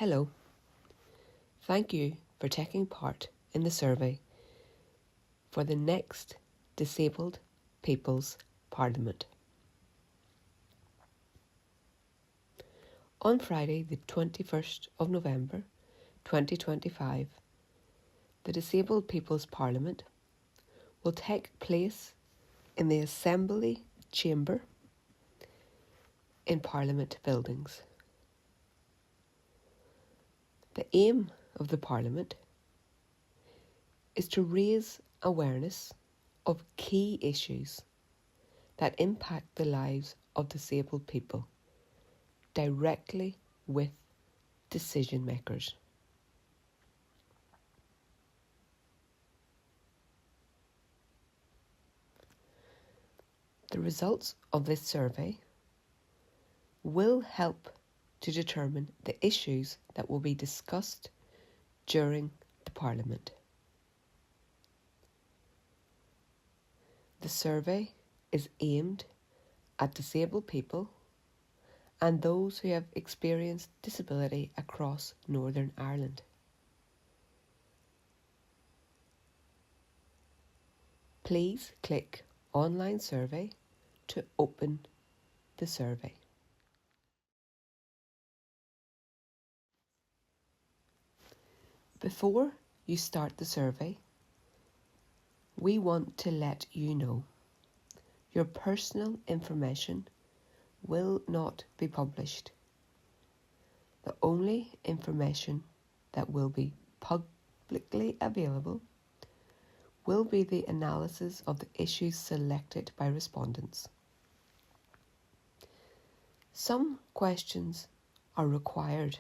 Hello. Thank you for taking part in the survey for the next Disabled People's Parliament. On Friday, the 21st of November 2025, the Disabled People's Parliament will take place in the Assembly Chamber in Parliament Buildings. The aim of the Parliament is to raise awareness of key issues that impact the lives of disabled people directly with decision makers. The results of this survey will help to determine the issues that will be discussed during the Parliament. The survey is aimed at disabled people and those who have experienced disability across Northern Ireland. Please click Online Survey to open the survey. Before you start the survey, we want to let you know your personal information will not be published. The only information that will be publicly available will be the analysis of the issues selected by respondents. Some questions are required,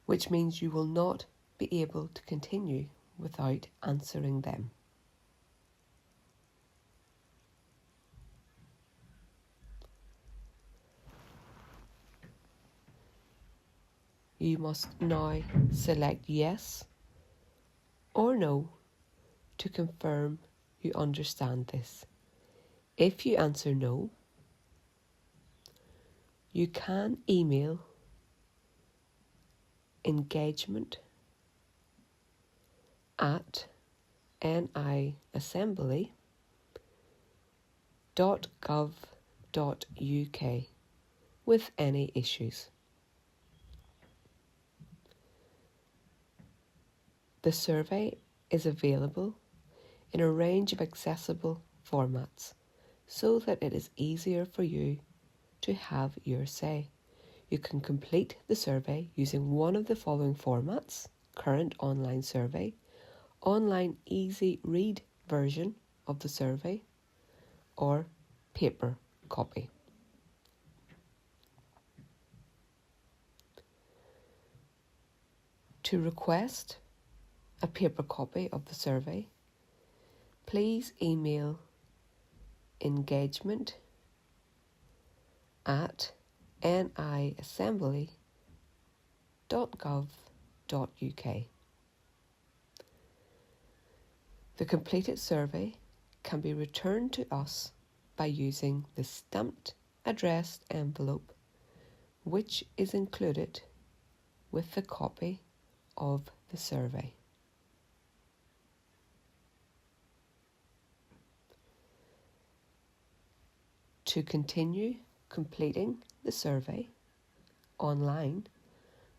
which means you will not be able to continue without answering them. You must now select yes or no to confirm you understand this. If you answer no, you can email engagement@niassembly.gov.uk with any issues. The survey is available in a range of accessible formats so that it is easier for you to have your say. You can complete the survey using one of the following formats: current online survey, online easy read version of the survey, or paper copy. To request a paper copy of the survey, please email engagement@niassembly.gov.uk. The completed survey can be returned to us by using the stamped addressed envelope, which is included with the copy of the survey. To continue completing the survey online,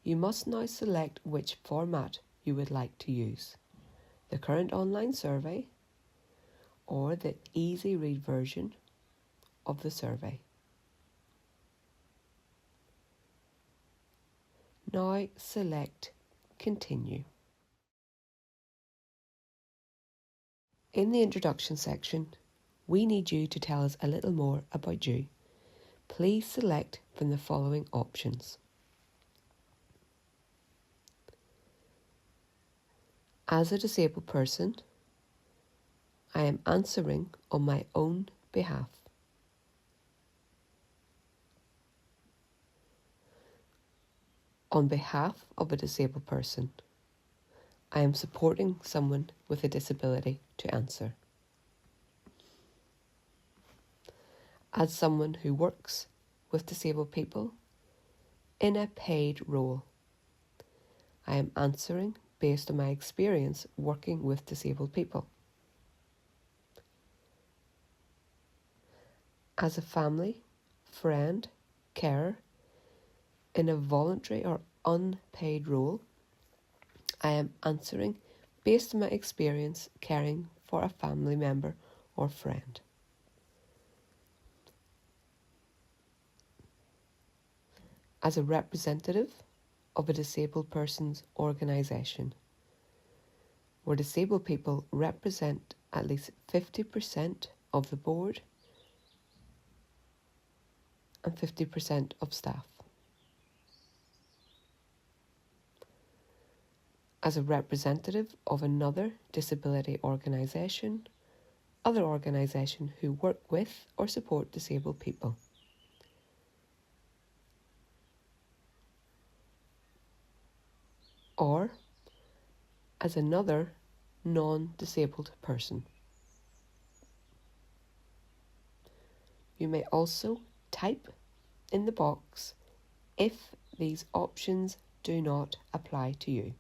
you must now select which format you would like to use: the current online survey or the easy read version of the survey. Now select Continue. In the introduction section, we need you to tell us a little more about you. Please select from the following options: as a disabled person, I am answering on my own behalf. On behalf of a disabled person, I am supporting someone with a disability to answer. As someone who works with disabled people, in a paid role. I am answering based on my experience working with disabled people. As a family, friend, carer, in a voluntary or unpaid role, I am answering based on my experience caring for a family member or friend. As a representative of a disabled person's organisation, where disabled people represent at least 50% of the board and 50% of staff. As a representative of another disability organisation, other organisation who work with or support disabled people. Or as another non-disabled person. You may also type in the box if these options do not apply to you.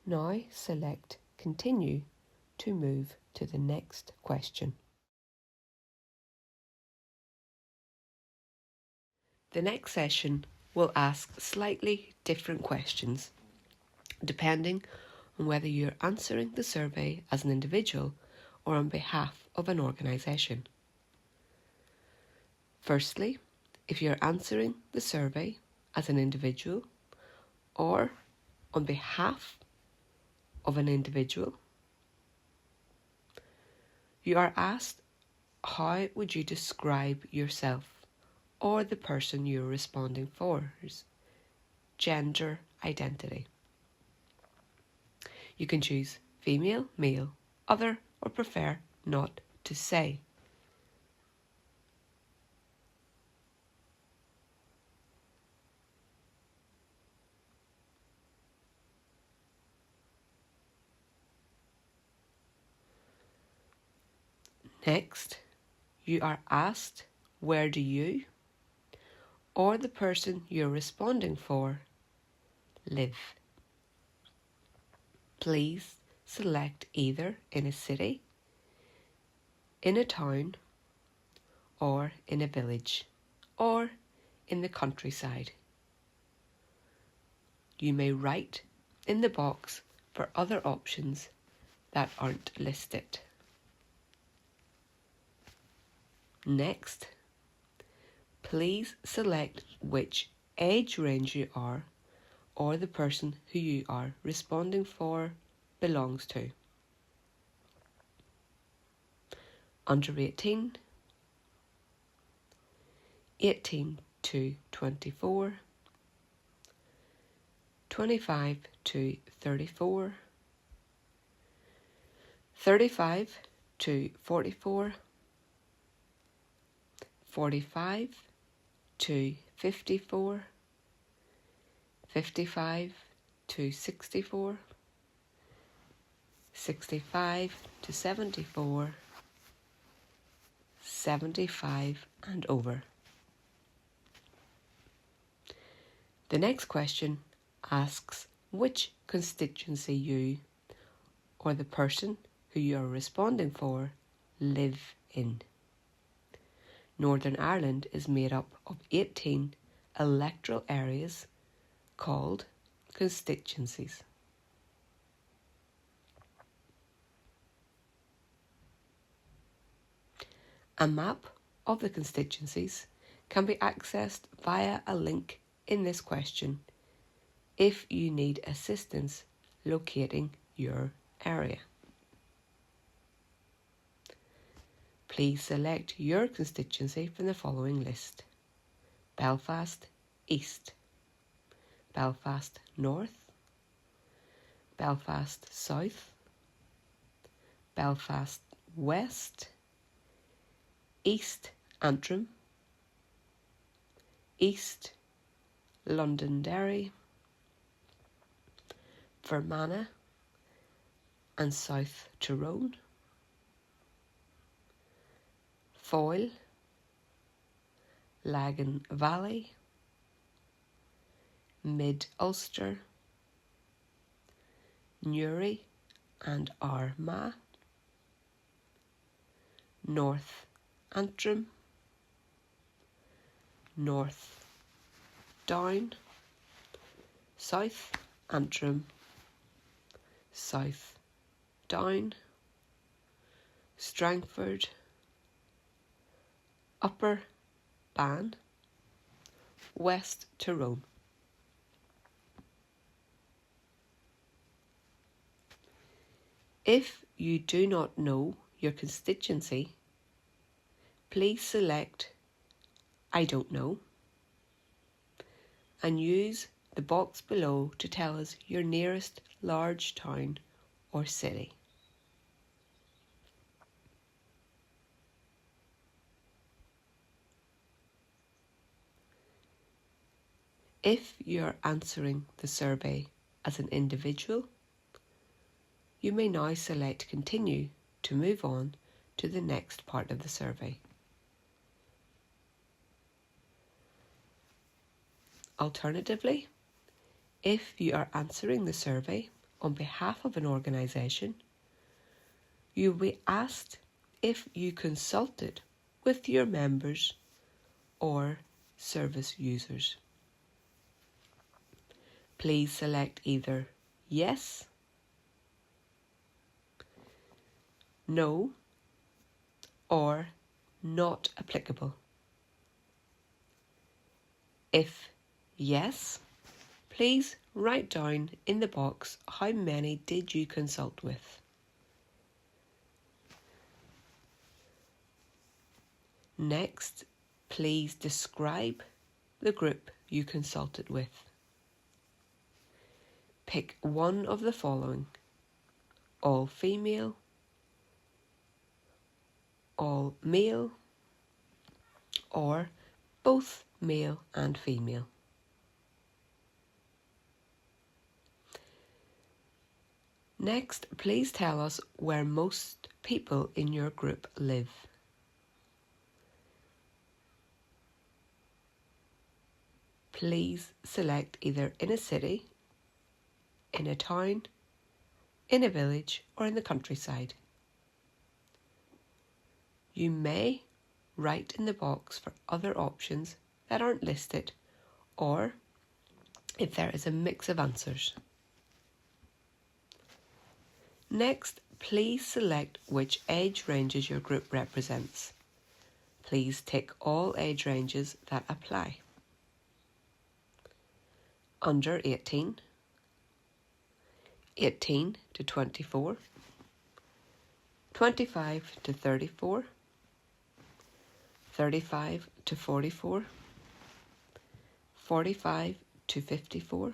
Now select Continue to move to the next question. The next session will ask slightly different questions, depending on whether you're answering the survey as an individual or on behalf of an organisation. Firstly, if you're answering the survey as an individual or on behalf of an individual, you are asked, how would you describe yourself or the person you're responding for's gender identity? You can choose female, male, other, or prefer not to say. Next, you are asked, where do you or the person you're responding for live? Please select either in a city, in a town, or in a village, or in the countryside. You may write in the box for other options that aren't listed. Next, please select which age range you are or the person who you are responding for belongs to. Under 18, 18 to 24, 25 to 34, 35 to 44, 45 to 54, 55 to 64, 65 to 74, 75 and over. The next question asks which constituency you or the person who you are responding for live in. Northern Ireland is made up of 18 electoral areas called constituencies. A map of the constituencies can be accessed via a link in this question if you need assistance locating your area. Please select your constituency from the following list: Belfast East, Belfast North, Belfast South, Belfast West, East Antrim, East Londonderry, Fermanagh and South Tyrone, Foyle, Lagan Valley, Mid Ulster, Newry and Armagh, North Antrim, North Down, South Antrim, South Down, Strangford, Upper Bann, West Tyrone. If you do not know your constituency, please select I don't know and use the box below to tell us your nearest large town or city. If you are answering the survey as an individual, you may now select Continue to move on to the next part of the survey. Alternatively, if you are answering the survey on behalf of an organisation, you will be asked if you consulted with your members or service users. Please select either Yes, No, or Not applicable. If yes, please write down in the box how many did you consult with. Next, please describe the group you consulted with. Pick one of the following: all female, all male, or both male and female. Next, please tell us where most people in your group live. Please select either in a city, in a town, in a village, or in the countryside. You may write in the box for other options that aren't listed, or if there is a mix of answers. Next, please select which age ranges your group represents. Please tick all age ranges that apply. Under 18, 18 to 24, 25 to 34, 35 to 44, 45 to 54,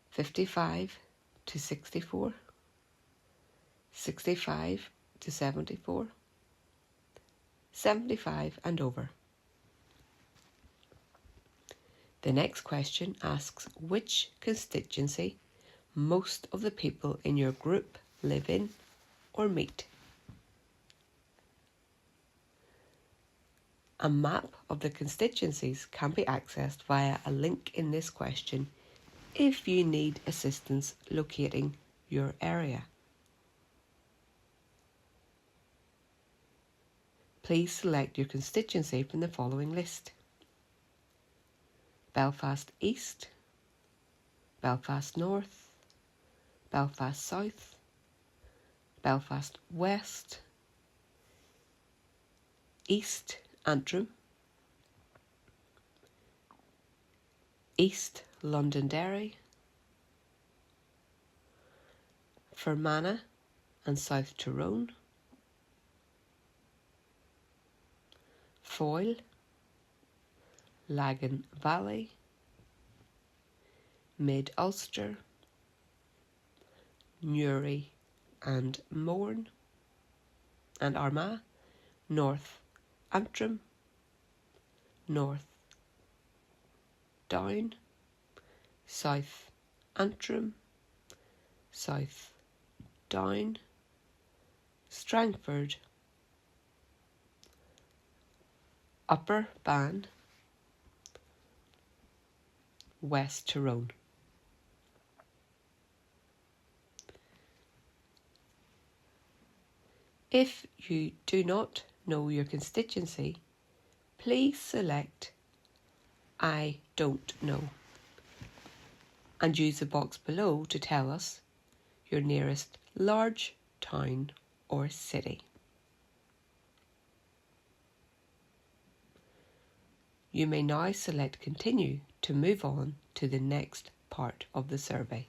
55 to 64, 65 to 74, 75 and over. The next question asks which constituency most of the people in your group live in or meet. A map of the constituencies can be accessed via a link in this question if you need assistance locating your area. Please select your constituency from the following list: Belfast East, Belfast North, Belfast South, Belfast West, East Antrim, East Londonderry, Fermanagh and South Tyrone, Foyle, Lagan Valley, Mid Ulster, Newry and Mourne and Armagh, North Antrim, North Down, South Antrim, South Down, Strangford, Upper Bann, West Tyrone. If you do not know your constituency, please select I don't know and use the box below to tell us your nearest large town or city. You may now select Continue to move on to the next part of the survey.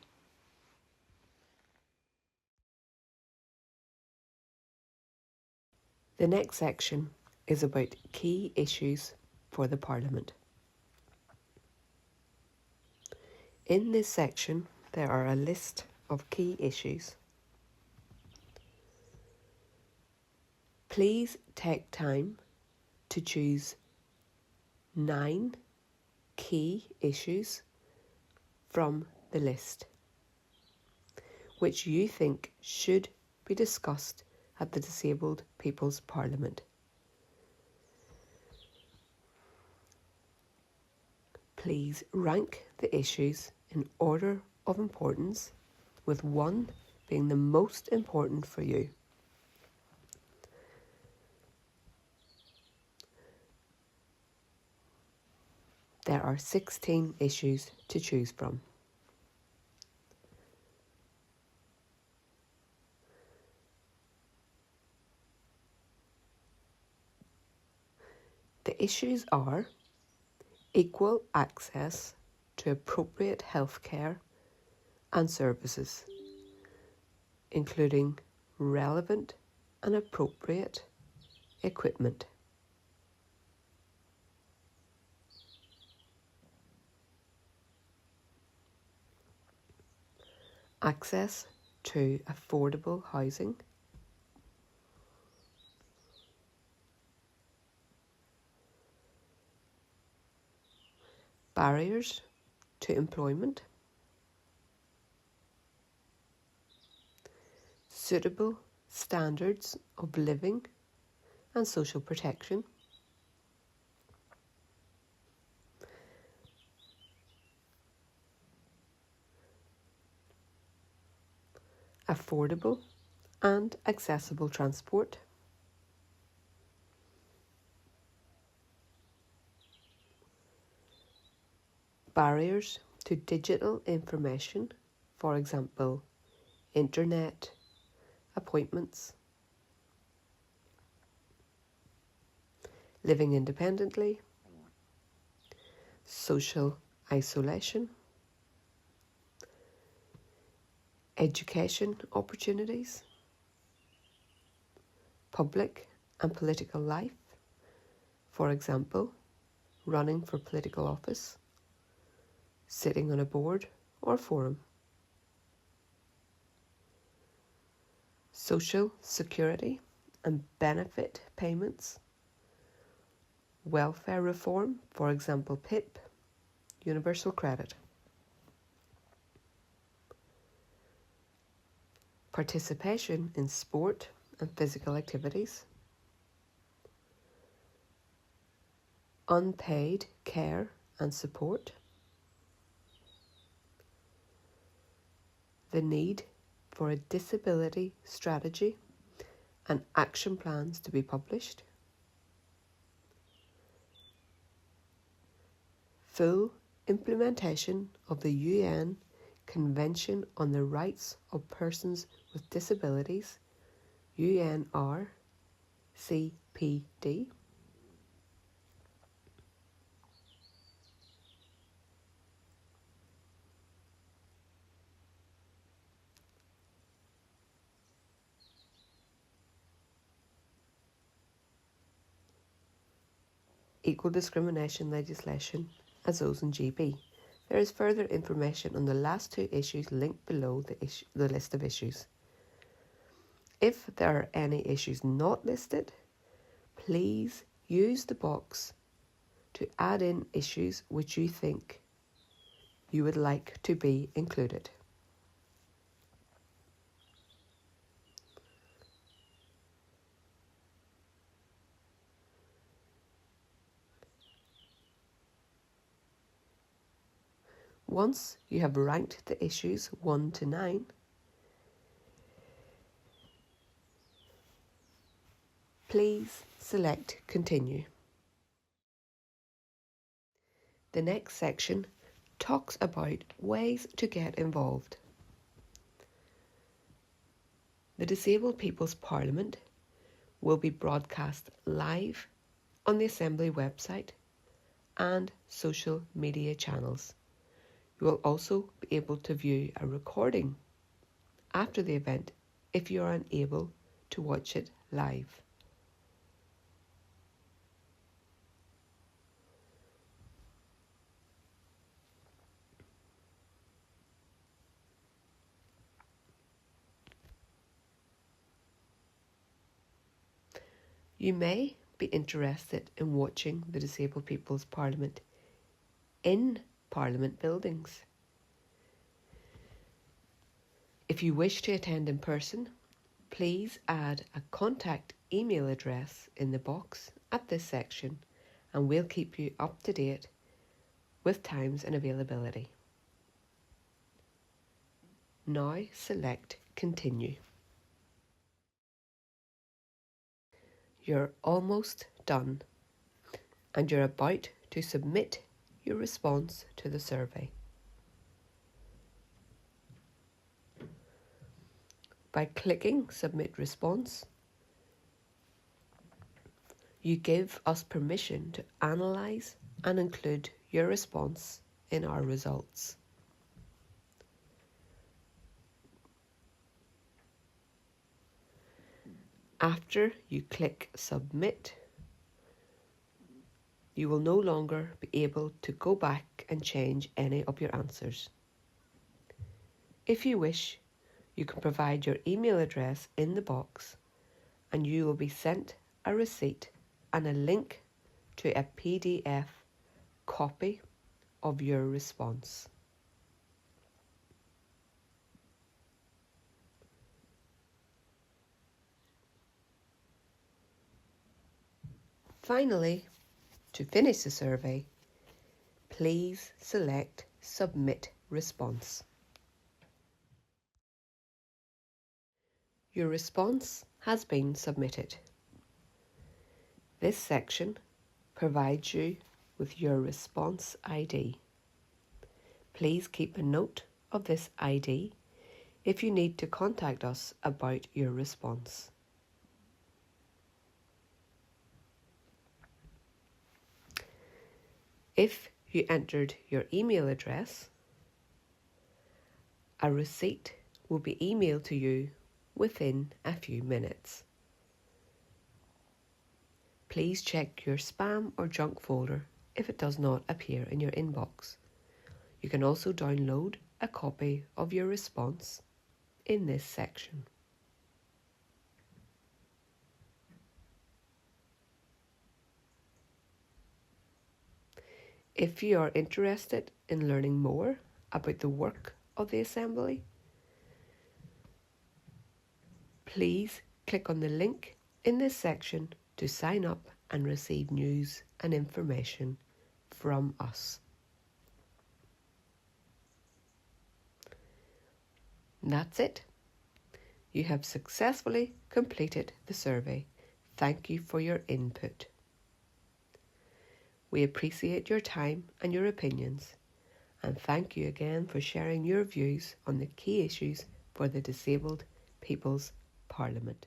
The next section is about key issues for the Parliament. In this section, there are a list of key issues. Please take time to choose 9 key issues from the list, which you think should be discussed at the Disabled People's Parliament. Please rank the issues in order of importance, with 1 being the most important for you. There are 16 issues to choose from. The issues are equal access to appropriate healthcare and services, including relevant and appropriate equipment. Access to affordable housing. Barriers to employment. Suitable standards of living and social protection. Affordable and accessible transport. Barriers to digital information, for example, internet, appointments. Living independently. Social isolation. Education opportunities. Public and political life, for example, running for political office, sitting on a board or forum. Social security and benefit payments. Welfare reform, for example, PIP, universal credit. Participation in sport and physical activities. Unpaid care and support. The need for a disability strategy and action plans to be published. Full implementation of the UN Convention on the Rights of Persons with Disabilities, UNRCPD. Equal discrimination legislation as those in GB. There is further information on the last 2 issues linked below the list of issues. If there are any issues not listed, please use the box to add in issues which you think you would like to be included. Once you have ranked the issues 1 to 9, please select Continue. The next section talks about ways to get involved. The Disabled People's Parliament will be broadcast live on the Assembly website and social media channels. You will also be able to view a recording after the event if you are unable to watch it live. You may be interested in watching the Disabled People's Parliament in Parliament buildings. If you wish to attend in person, please add a contact email address in the box at this section and we'll keep you up to date with times and availability. Now select Continue. You're almost done and you're about to submit your response to the survey. By clicking Submit Response, you give us permission to analyse and include your response in our results. After you click Submit, you will no longer be able to go back and change any of your answers. If you wish, you can provide your email address in the box and you will be sent a receipt and a link to a PDF copy of your response. Finally, to finish the survey, please select Submit Response. Your response has been submitted. This section provides you with your response ID. Please keep a note of this ID if you need to contact us about your response. If you entered your email address, a receipt will be emailed to you within a few minutes. Please check your spam or junk folder if it does not appear in your inbox. You can also download a copy of your response in this section. If you are interested in learning more about the work of the Assembly, please click on the link in this section to sign up and receive news and information from us. That's it. You have successfully completed the survey. Thank you for your input. We appreciate your time and your opinions, and thank you again for sharing your views on the key issues for the Disabled People's Parliament.